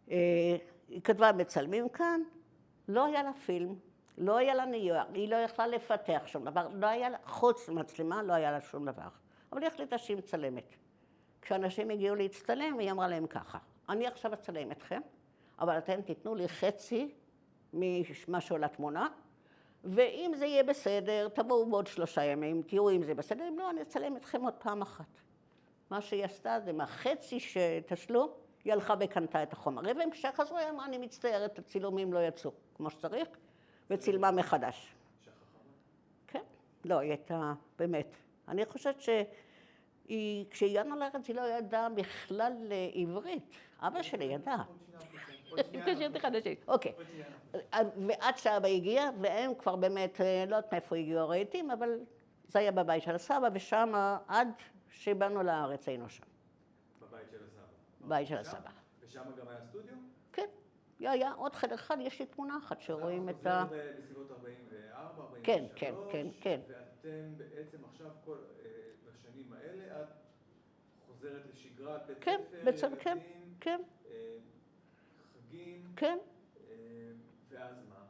היא כתבה, מצלמים כאן, לא היה לה פילם, לא היה לה נייר, היא לא יכלה לפתח שום דבר, לא היה לה, חוץ מצלמה, לא היה לה שום דבר. אבל היא החליטה שהיא מצלמת. כשאנשים הגיעו להצטלם, היא אמרה להם ככה, אני עכשיו אצלם אתכם, אבל אתם תיתנו לי חצי ממה שעולה תמונה, ואם זה יהיה בסדר, תבואו בעוד 3 ימים, תראו אם זה בסדר, אם לא, אני אצלם אתכם עוד פעם אחת. מה שהיא עשתה זה מהחצי שתשלום, היא הלכה וקנתה את החומרים, וכשחזרו היא אמרה, אני מצטערת, הצילומים לא יצאו כמו שצריך, וצילמה מחדש. כן, לא, היא הייתה, באמת. אני חושבת כשהגענו לארץ היא לא ידעה בכלל עברית. אבא שלי ידע. אוקיי. ועד שאבא הגיע, והם כבר באמת, לא יודעת מאיפה הגיעו הרהיטים, אבל זה היה בבית של הסבא, ושם עד שבאנו לארץ היינו שם. בבית של הסבא? בבית של הסבא. ושם גם היה סטודיו? כן. היה עוד חדר אחד, יש לי תמונה אחת שרואים את ה... חוזר בסביבות 44, 43, כן, כן, כן, כן. ואתם בעצם עכשיו, בשנים האלה, את חוזרת לשגרת בית כן, ספר, כן, כן. חגים, כן. ואז מה?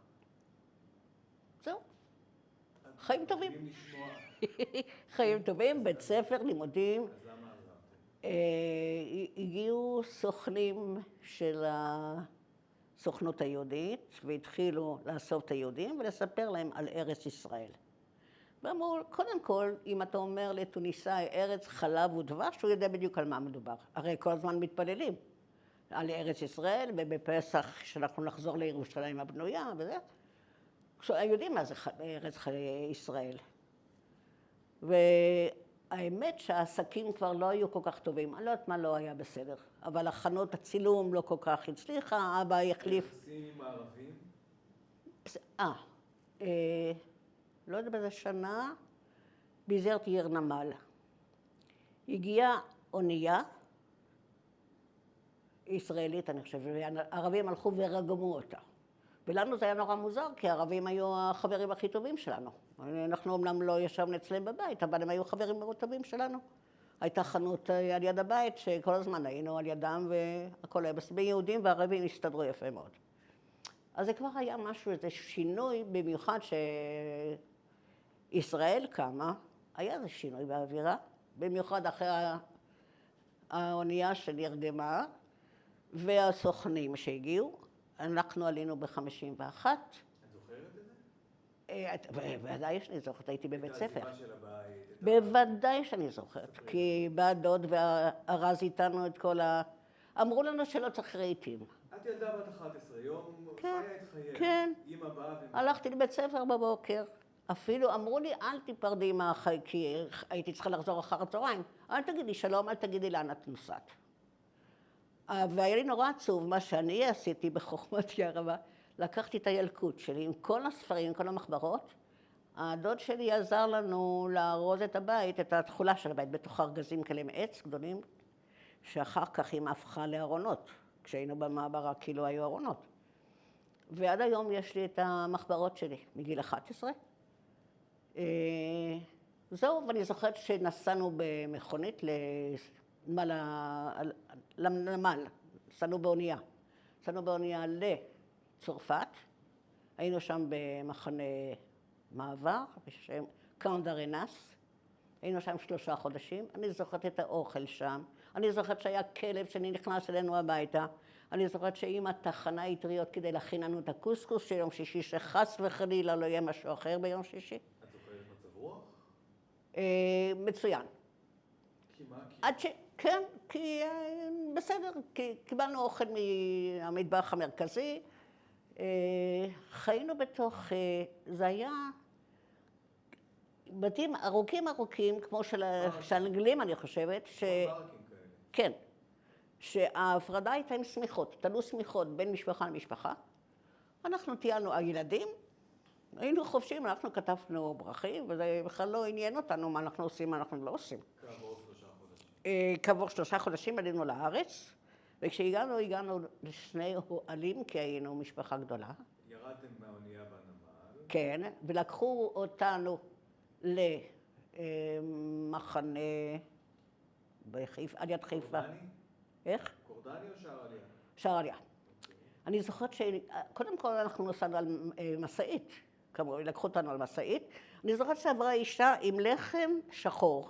זהו. חיים טובים. חגים לשמוע. חיים טובים, בית ספר, לימודים. אז למה עזרתם? הגיעו סוכנים של הסוכנות היהודית, והתחילו לאסוף את היהודים ולספר להם על ארץ ישראל. ואמרו, קודם כל, אם אתה אומר לתוניסאי ארץ חלב ודבש, הוא יודע בדיוק על מה מדובר. הרי כל הזמן מתפללים על ארץ ישראל, ובפסח שאנחנו נחזור לירושלים הבנויה וזה. יודעים מה זה ארץ ישראל. והאמת שהעסקים כבר לא היו כל כך טובים. אני לא יודעת מה לא היה בסדר, אבל החנות הצילום לא כל כך הצליחה, אבא החליף... יחסים עם הערבים? לא יודע באיזה שנה, ביזרט עיר נמל. הגיעה אונייה, ישראלית אני חושבת, והערבים הלכו ורגמו אותה. ולנו זה היה נורא מוזר, כי הערבים היו החברים הכי טובים שלנו. אנחנו אומנם לא ישבנו אצלם בבית, אבל הם היו חברים מאוד טובים שלנו. הייתה חנות על יד הבית שכל הזמן היינו על ידם והכל היה בסדר. יהודים וערבים הסתדרו יפה מאוד. אז זה כבר היה משהו, איזה שינוי, במיוחד שישראל קמה, היה איזה שינוי באווירה, במיוחד אחרי האונייה שנרגמה, והסוכנים שהגיעו. אנחנו עלינו ב-51. את זוכרת את זה? בוודאי שאני זוכרת, הייתי בבית ספר. את העזיבה של הבית? בוודאי שאני זוכרת, כי בא דוד וארז איתנו את כל אמרו לנו שלא צריך רהיטים. את ילדה בת 11, יום חיה את חייה. כן. אמא באה הלכתי לבית ספר בבוקר, אפילו אמרו לי, אל תיפרדי מהחי, כי הייתי צריכה לחזור אחר הצהריים. אל תגידי שלום, אל תגידי לאן את נוסעת. והיה לי נורא עצוב, מה שאני עשיתי בחוכמתי הרבה, לקחתי את הילקוט שלי עם כל הספרים, עם כל המחברות. הדוד שלי עזר לנו לארוז את הבית, את התכולה של הבית, בתוך ארגזים כאלה מעץ גדולים, שאחר כך היא הפכה לארונות. כשהיינו במעברה כאילו היו ארונות. ועד היום יש לי את המחברות שלי, מגיל 11. זהו, ואני זוכרת שנסענו במכונית לנמל, נסענו באונייה. נסענו באונייה לצרפת, היינו שם במחנה מעבר, בשם קאן ד'ארנס, היינו שם 3 חודשים, אני זוכרת את האוכל שם, אני זוכרת שהיה כלב שנכנס אלינו הביתה, אני זוכרת שאמא טחנה אטריות כדי להכין לנו את הקוסקוס של יום שישי, שחס וחלילה לא יהיה משהו אחר ביום שישי. את זוכרת מצב רוח? מצוין. כי מה? כן, כי בסדר, כי קיבלנו אוכל מהמטבח המרכזי, חיינו בתוך, זה היה בתים ארוכים, כמו של האנגלים, אני חושבת, ברקים כאלה. כן, שההפרדה הייתה עם שמיכות, תלו שמיכות בין משפחה למשפחה. אנחנו טיילנו, הילדים, היינו חופשיים, אנחנו כתבנו ברכים, וזה בכלל לא עניין אותנו מה אנחנו עושים, מה אנחנו לא עושים. כעבור 3 חודשים. כעבור 3 חודשים עלינו לארץ, וכשהגענו, הגענו לשני אוהלים, כי היינו משפחה גדולה. ירדתם מהאונייה בנמל. כן, ולקחו אותנו למחנה על יד חיפה. קורדני? איך? קורדני או שער עלייה? שער עלייה. אני זוכרת שקודם כל אנחנו נסענו על משאית, כמובן, לקחו אותנו על משאית. אני זוכרת שעברה אישה עם לחם שחור.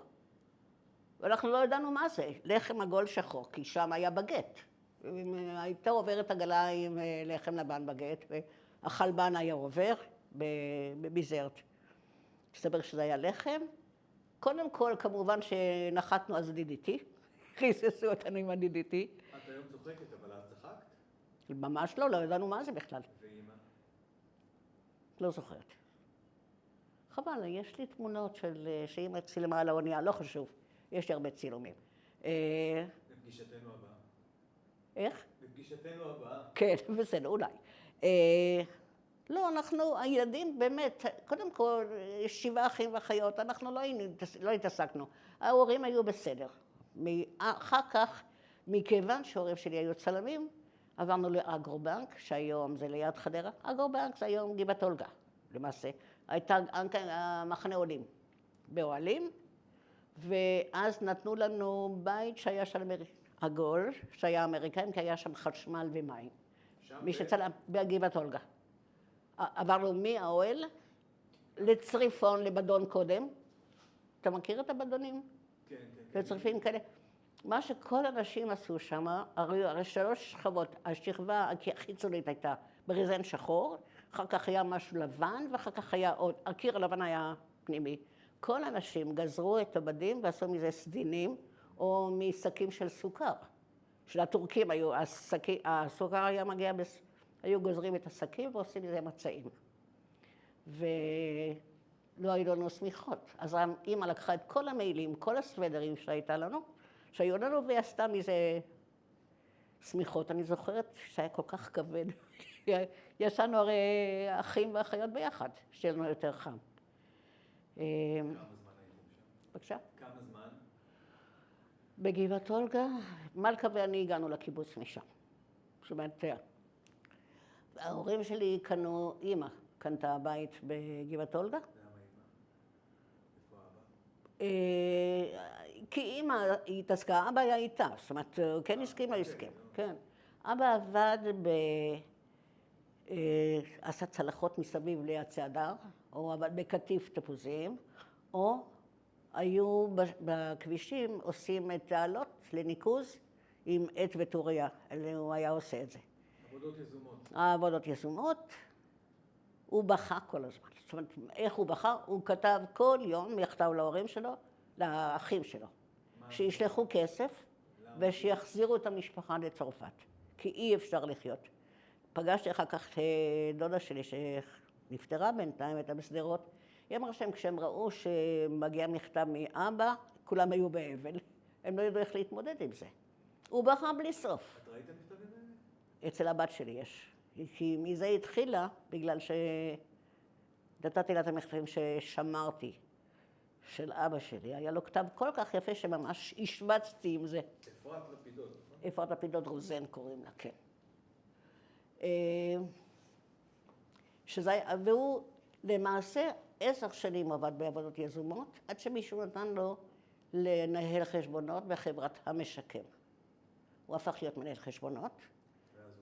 ואנחנו לא ידענו מה זה, לחם עגול שחור, כי שם היה בגט. הייתה עוברת עגלה עם לחם לבן בגט, והחלבן היה עובר בביזרט. הסתבר שזה היה לחם. קודם כל, כמובן שנחתנו אז DDT, חיססו אותנו עם ה-DDT. את היום צוחקת, אבל את צחקת? ממש לא, לא ידענו מה זה בכלל. ואמא? לא זוכרת. חבל, יש לי תמונות שאמא צילמה על האונייה, לא חשוב. יש לי הרבה צילומים. בפגישתנו הבאה. איך? בפגישתנו הבאה. כן, בסדר, אולי. לא, אנחנו, הילדים באמת, קודם כל, 7 אחים ואחיות, אנחנו לא התעסקנו. ההורים היו בסדר. אחר כך, מכיוון שההורים שלי היו צלמים, עברנו לאגרובנק, שהיום זה ליד חדרה. אגרובנק זה היום גבעת אולגה, למעשה. הייתה מחנה עולים באוהלים, ואז נתנו לנו בית שהיה של עגול, שהיה אמריקאים, כי היה שם חשמל ומים. מי שצלם, בגבעת אולגה. עברנו מהאוהל לצריפון, לבדון קודם. אתה מכיר את הבדונים? כן, כן. לצריפים כאלה. מה שכל האנשים עשו שם, הרי 3 שכבות, השכבה החיצונית הייתה בריזן שחור, אחר כך היה משהו לבן, ואחר כך היה עוד, הקיר הלבן היה פנימי. כל האנשים גזרו את הבדים ועשו מזה סדינים, או משקים של סוכר. של הטורקים היו, הסוכר היה מגיע, היו גוזרים את השקים ועושים מזה מצעים. ולא היו לנו שמיכות. אז האמא לקחה את כל המעילים, כל הסוודרים שהיו לנו, ועשתה מזה שמיכות. אני זוכרת שהיה כל כך כבד. ישנו הרי אחים ואחיות ביחד, שיהיה לנו יותר חם. כמה זמן הייתם שם? בבקשה? כמה זמן? בגבעת אולגה, מלכה ואני הגענו לקיבוץ משם. זאת אומרת, ההורים שלי קנו, אמא קנתה בית בגבעת אולגה. למה אמא? איפה אבא? כי אמא התעסקה, אבא היה איתה, זאת אומרת, כן הסכים, לא הסכים, כן. אבא עבד עשה צלחות מסביב ליד הדר, או עבד בקטיף תפוזים, או היו בכבישים עושים את תעלות לניקוז עם עט וטוריה, הוא היה עושה את זה. עבודות יזומות. העבודות יזומות, הוא בכה כל הזמן. זאת אומרת, איך הוא בכה? הוא כתב כל יום מכתב להורים שלו, לאחים שלו, שישלחו כסף ושיחזירו את המשפחה לצרפת, כי אי אפשר לחיות. פגשתי אחר כך דודה שלי שנפטרה בינתיים, הייתה בשדרות, היא אמרה שהם כשהם ראו שמגיע מכתב מאבא, כולם היו באבל. הם לא ידעו איך להתמודד עם זה. הוא בכה בלי סוף. את ראית המכתבים האלה? אצל הבת שלי יש. כי מזה היא התחילה, בגלל נתתי לה את המכתבים ששמרתי, של אבא שלי. היה לו כתב כל כך יפה שממש השמצתי עם זה. אפרת לפידות, נכון? אפרת לפידות רוזן קוראים לה, כן. והוא למעשה 10 שנים עבד בעבודות יזומות, עד שמישהו נתן לו לנהל חשבונות בחברת המשקם. הוא הפך להיות מנהל חשבונות.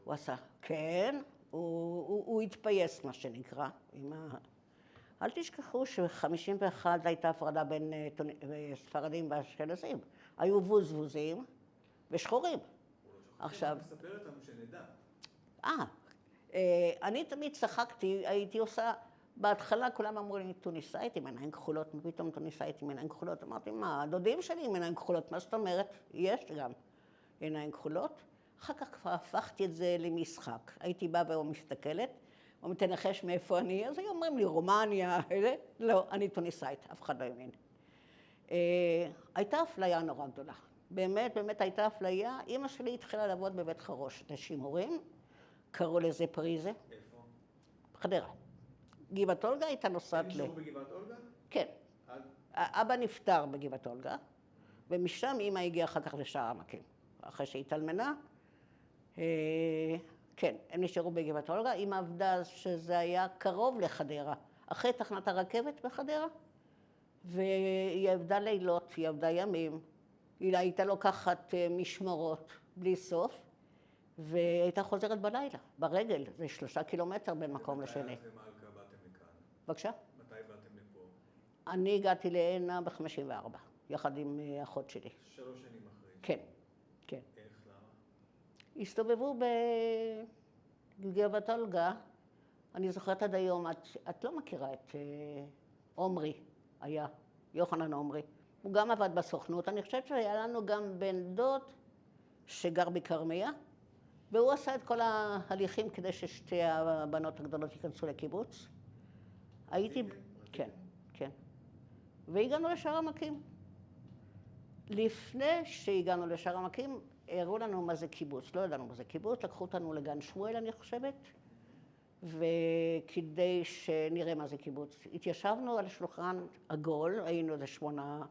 הוא עשה, כן, הוא התפייס, מה שנקרא. אל תשכחו ש-51 הייתה הפרדה בין ספרדים ואשכנזים. היו ווזים ושחורים. עכשיו... תספר אותנו שנדע. אני תמיד צחקתי, הייתי עושה, בהתחלה כולם אמרו לי, טוניסאית עם עיניים כחולות, פתאום טוניסאית עם עיניים כחולות. אמרתי, מה, הדודים שלי עם עיניים כחולות, מה זאת אומרת? יש גם עיניים כחולות. אחר כך כבר הפכתי את זה למשחק. הייתי באה ומסתכלת, ומתנחש מאיפה אני, אז היו אומרים לי, רומניה, לא, אני טוניסאית, אף אחד לא האמין. הייתה אפליה נורא גדולה. באמת הייתה אפליה. אמא שלי התחילה לעבוד בבית חרוש לשימורים, קראו לזה פריזה. איפה? חדרה. גבעת אולגה הייתה נוסעת הם נשארו בגבעת אולגה? כן. אבא נפטר בגבעת אולגה, ומשם אמא הגיעה אחר כך לשער העמקים. אחרי שהתאלמנה, כן, הם נשארו בגבעת אולגה. אמא עבדה שזה היה קרוב לחדרה, אחרי תחנת הרכבת בחדרה, והיא עבדה לילות, היא עבדה ימים, היא הייתה לוקחת משמרות בלי סוף, והייתה חוזרת בלילה, ברגל, זה 3 קילומטר בין מקום לשני. מתי ומלכה באתם לכאן? בבקשה? מתי באתם לפה? אני הגעתי להנה ב-54, יחד עם אחות שלי. 3 שנים אחרי. כן, כן. איך, למה? הסתובבו בגבעת אולגה, אני זוכרת עד היום, את לא מכירה את עומרי, היה, יוחנן עומרי. הוא גם עבד בסוכנות, אני חושבת שהיה לנו גם בן דוד שגר בכרמיה, והוא עשה את כל ההליכים כדי ששתי הבנות הגדולות ייכנסו לקיבוץ. הייתי, כן, כן. והגענו לשער העמקים. לפני שהגענו לשער העמקים, הראו לנו מה זה קיבוץ. לא ידענו מה זה קיבוץ, לקחו אותנו לגן שמואל, אני חושבת, וכדי שנראה מה זה קיבוץ. התיישבנו על שולחן עגול, היינו איזה 8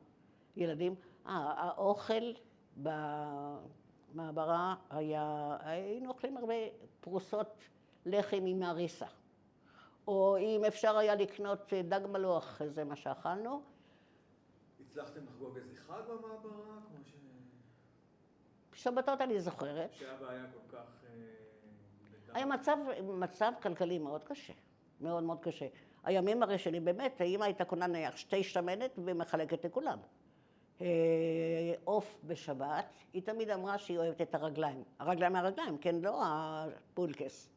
ילדים. האוכל במעברה היה, היינו אוכלים הרבה פרוסות לחם עם הריסה. או אם אפשר היה לקנות דג מלוח, זה מה שאכלנו. הצלחתם לחגוג איזה חג במעברה, כמו שבתות אני זוכרת. שאבא היה כל כך... היה מצב כלכלי מאוד קשה, מאוד מאוד קשה. הימים הרי שלי באמת, האמא הייתה קונה נניח 2 שמנת ומחלקת לכולם. עוף בשבת, היא תמיד אמרה שהיא אוהבת את הרגליים. הרגליים, כן, לא הפולקס.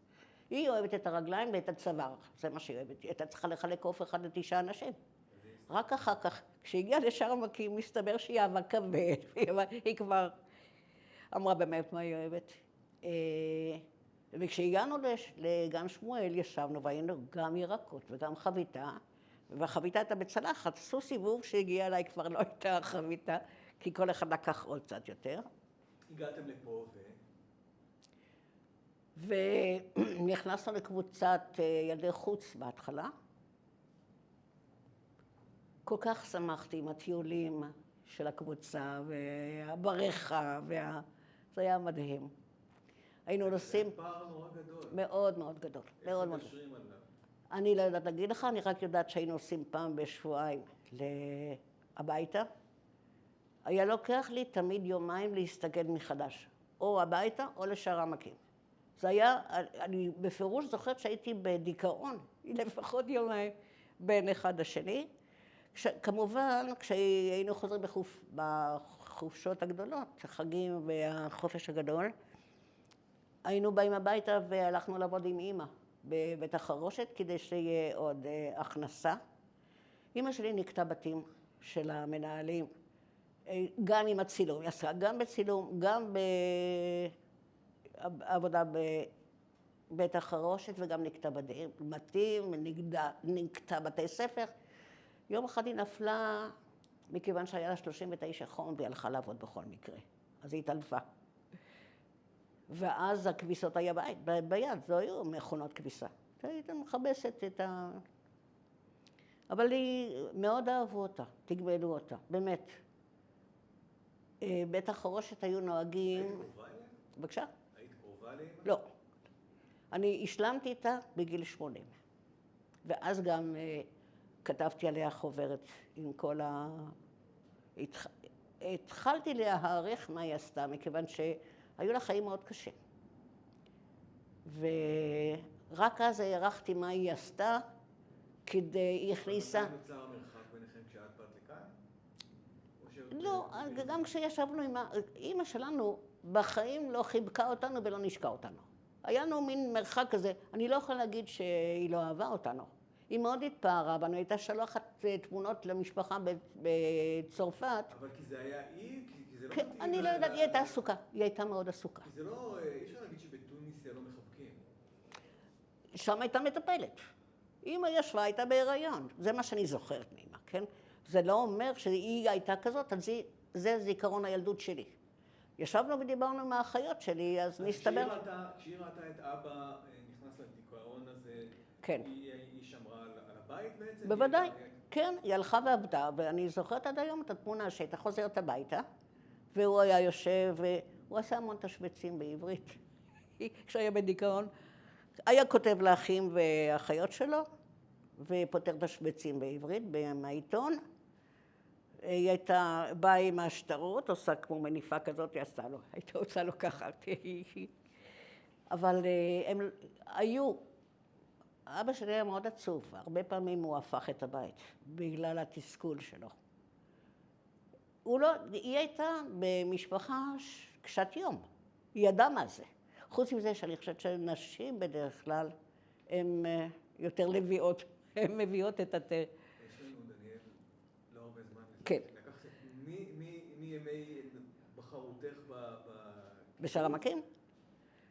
היא אוהבת את הרגליים ואת הצוואר, זה מה שהיא אוהבת. היא הייתה צריכה לחלק עוף אחד ל9 אנשים. רק אחר כך, כשהגיעה לשער העמקים, מסתבר שהיא אהבה כבד, היא כבר אמרה באמת מה היא אוהבת. וכשהגענו לגן שמואל, ישבנו והיינו גם ירקות וגם חביתה, והחביתה הייתה בצלחת, עשו סיבוב שהגיע אליי, כבר לא הייתה חביתה, כי כל אחד לקח עוד קצת יותר. הגעתם לפה ונכנסנו לקבוצת ילדי חוץ בהתחלה. כל כך שמחתי עם הטיולים של הקבוצה והברכה, זה היה מדהים. היינו נוסעים... זה פער נורא גדול. מאוד מאוד גדול. איך מגשרים עליו? אני לא יודעת להגיד לך, אני רק יודעת שהיינו עושים פעם בשבועיים הביתה. היה לוקח לי תמיד יומיים להסתגל מחדש, או הביתה או לשער העמקים. זה היה, אני בפירוש זוכרת שהייתי בדיכאון, לפחות יומיים בין אחד לשני. כמובן, כשהיינו חוזרים בחופשות הגדולות, החגים והחופש הגדול, היינו באים הביתה והלכנו לעבוד עם אמא בבית החרושת כדי שיהיה עוד הכנסה. אמא שלי נקטה בתים של המנהלים, גם עם הצילום, היא עשתה גם בצילום, גם בעבודה בבית החרושת וגם נקטה בתים, נקטה בתי ספר. יום אחד היא נפלה, מכיוון שהיה לה 39 חום, והיא הלכה לעבוד בכל מקרה. אז היא התעלפה. ואז הכביסות היה ביד, זו היו מכונות כביסה. הייתה מכבסת את ה... אבל היא מאוד אהבו אותה, תגמלו אותה, באמת. בית החרושת היו נוהגים... היית קרובה אליה? בבקשה? היית קרובה לאמא? לא. אני השלמתי איתה בגיל 80. ואז גם כתבתי עליה חוברת עם כל ה... התחלתי להעריך מה היא עשתה, מכיוון שהיו לה חיים מאוד קשים. ורק אז הערכתי מה היא עשתה, כדי היא הכניסה... אבל נוצר המרחק ביניכם כשאת באת לכאן? לא, גם כשישבנו עם אמא שלנו, בחיים לא חיבקה אותנו ולא נשקה אותנו. היה לנו מין מרחק כזה, אני לא יכולה להגיד שהיא לא אהבה אותנו. היא מאוד התפארה בנו, הייתה שולחת תמונות למשפחה בצרפת. אבל כי זה היה אי? כי זה לא כן, מתאים... אני לא יודעת, היא הייתה עסוקה, היא הייתה מאוד עסוקה. כי זה לא... אי אפשר להגיד שבתוניסיה לא מחבקים. שם הייתה מטפלת. אמא ישבה, הייתה בהיריון. זה מה שאני זוכרת מאמא, כן? זה לא אומר שהיא הייתה כזאת, אז זה זיכרון הילדות שלי. ישבנו ודיברנו עם האחיות שלי, אז נסתבר... כשהיא ראתה את אבא נכנס לדיכאון הזה, כן. היא שמרה על הבית בעצם? בוודאי, כן, היא הלכה ועבדה, ואני זוכרת עד היום את התמונה שהייתה חוזרת הביתה, והוא היה יושב, והוא עשה המון תשבצים בעברית. כשהיה בדיכאון, היה כותב לאחים ואחיות שלו, ופותר תשבצים בעברית, מהעיתון. היא הייתה באה עם השטרות, עושה כמו מניפה כזאת, היא עשתה לו, הייתה עושה לו ככה. אבל הם היו, אבא שלי היה מאוד עצוב, הרבה פעמים הוא הפך את הבית, בגלל התסכול שלו. היא הייתה במשפחה קשת יום, היא ידעה מה זה. חוץ מזה שאני חושבת שנשים בדרך כלל הן יותר לביאות, הן מביאות את התה. יש לנו, דניאל, לא הרבה זמן. כן. לקחת מימי בחרותך בשער המקים?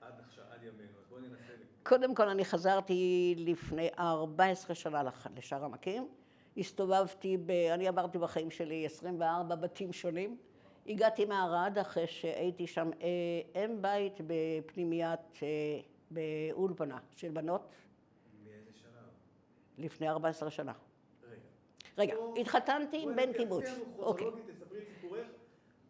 עד עכשיו, עד ימינו. אז בואי ננסה... קודם כל אני חזרתי לפני 14 שנה לשער המקים. הסתובבתי, אני עברתי בחיים שלי 24 בתים שונים. הגעתי מערד אחרי שהייתי שם אם בית בפנימיית באולפנה של בנות. מאיזה שנה? לפני 14 שנה. רגע. התחתנתי עם בן קיבוץ. אוקיי. תספרי את סיפורך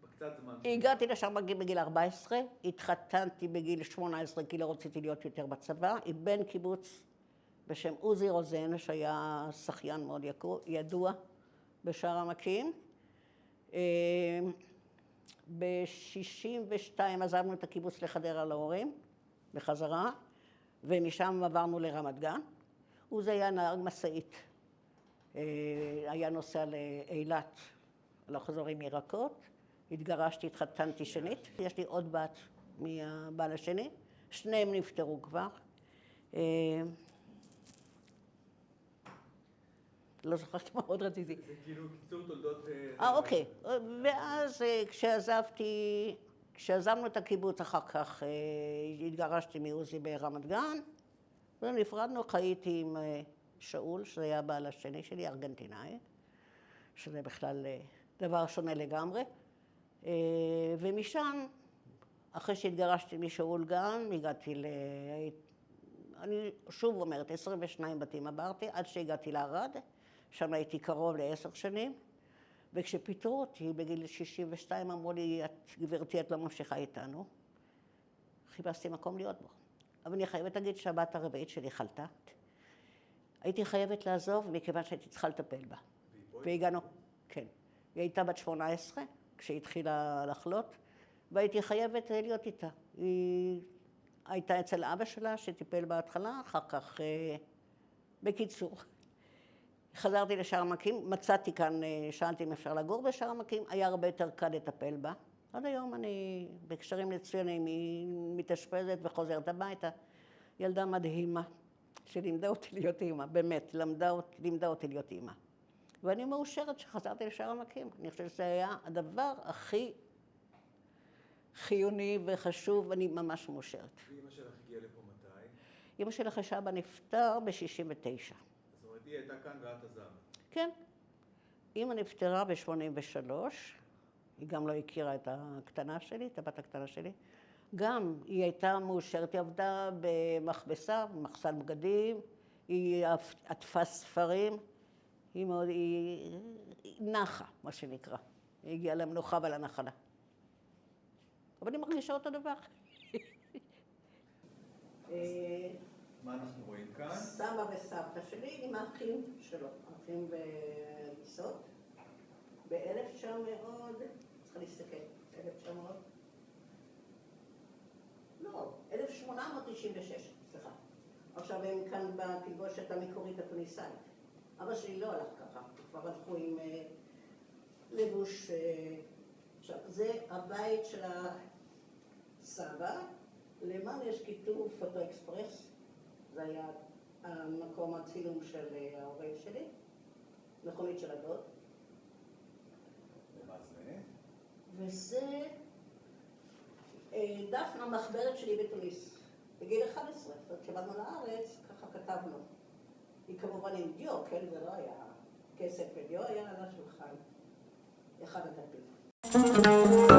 בקצת זמן. הגעתי לשם בגיל 14, התחתנתי בגיל 18 כי לא רציתי להיות יותר בצבא, עם בן קיבוץ בשם עוזי רוזן, שהיה שחיין מאוד ידוע בשער המקים. ב-62 עזבנו את הקיבוץ לחדרה להורים, בחזרה, ומשם עברנו לרמת גן. עוזי היה נהג משאית, היה נוסע לאילת, לחזור עם ירקות. התגרשתי, התחתנתי שנית. יש לי עוד בת מהבעל השני, שניהם נפטרו כבר. לא זוכרת מה עוד רציתי. זה כאילו קיצור תולדות... אוקיי. ואז כשעזבנו את הקיבוץ, אחר כך התגרשתי מעוזי ברמת גן, ונפרדנו, חייתי עם שאול, שזה היה הבעל השני שלי, ארגנטינאי, שזה בכלל דבר שונה לגמרי. ומשם, אחרי שהתגרשתי משאול גם, הגעתי אני שוב אומרת, 22 בתים עברתי, עד שהגעתי לערד, שם הייתי קרוב ל10 שנים, וכשפיטרו אותי בגיל 62 אמרו לי, גברתי, את לא ממשיכה איתנו. חיפשתי מקום להיות בו. אבל אני חייבת להגיד שהבת הרביעית שלי חלתה. הייתי חייבת לעזוב מכיוון שהייתי צריכה לטפל בה. והגענו, כן. היא הייתה בת 18 כשהיא התחילה לחלות, והייתי חייבת להיות איתה. היא הייתה אצל אבא שלה שטיפל בהתחלה, אחר כך, בקיצור. חזרתי לשער המקים, מצאתי כאן, שאלתי אם אפשר לגור בשער המקים, היה הרבה יותר קל לטפל בה. עד היום אני בקשרים מצוינים, היא מתאשפזת וחוזרת הביתה. ילדה מדהימה, שלימדה אותי להיות אימא, באמת, לימדה אותי להיות אימא. ואני מאושרת שחזרתי לשער המקים. אני חושבת שזה היה הדבר הכי חיוני וחשוב, ואני ממש מאושרת. ואמא שלך הגיעה לפה מתי? אמא שלך סבא נפטר ב-69. זאת אומרת, היא הייתה כאן ואת עזבת. כן. אמא נפטרה ב-83, היא גם לא הכירה את הקטנה שלי, את הבת הקטנה שלי. גם היא הייתה מאושרת, היא עבדה במכבסה, במחסן בגדים, היא עטפה ספרים, היא נחה, מה שנקרא. היא הגיעה למנוחה ולנחלה. אבל אני מרגישה אותו דבר. מה אנחנו רואים כאן? סבא וסבתא שלי עם האחים שלו, אחים וגיסות. ב-1900, צריכה להסתכל, 1900, לא, 1896, סליחה. עכשיו הם כאן בתלבושת המקורית התוניסאית. אבא שלי לא הלך ככה, כבר הלכו עם לבוש. עכשיו, זה הבית של הסבא, למעלה יש כיתוב פוטו אקספרס, זה היה המקום הצילום של ההורים שלי, מכונית של הדוד. ומה זה? וזה דפנה, המחברת שלי בתוניס, בגיל 11, זאת אומרת, כשבאנו לארץ, ככה כתבנו. היא כמובן עם דיו, כן? זה לא היה כסף ודיו, היה על השולחן. אחד הדפים.